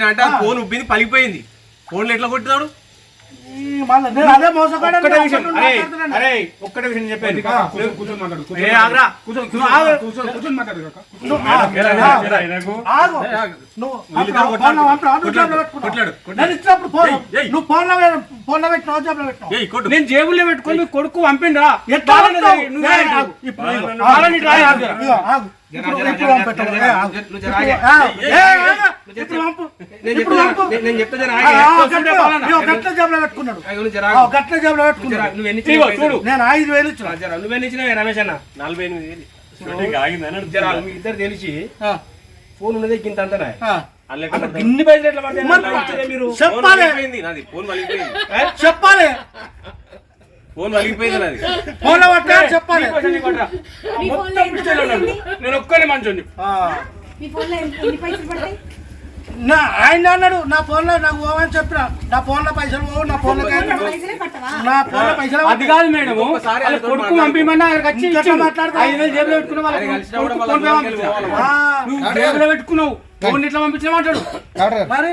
కొట్టినా అంటే ఫోన్ ఉబ్బింది పలిగిపోయింది. ఫోన్లో ఎట్లా కొట్టినాడు? ఒక్కటే విషయం చెప్పేది నేను జేబుల్లో పెట్టుకొని కొడుకు పంపిండ్రా రమేష్ అన్న 48,000 ఇద్దరు తెలిసి ఫోన్ ఉన్నది ఇంత అంతనా ఇన్ని పైసలు ఎట్లా పడతాయి మీరు చెప్పాలి. ఫోన్ వలిగిపోయింది నాది. చెప్పాలి నేను ఒక్కనే మంచి ఆయన అన్నాడు నా ఫోన్ లో నాకు పోవని చెప్పిన నా ఫోన్ లో పైసలు పోవు నా ఫోన్ లో పైసలు అది కాదు మేడం కొడుకు పంపిమన్నా మాట్లాడతా 5,000 జేబులో పెట్టుకున్నావు జేబులో పెట్టుకున్నావు ఫోన్ ఇట్లా పంపించిన మాట్లాడు మరి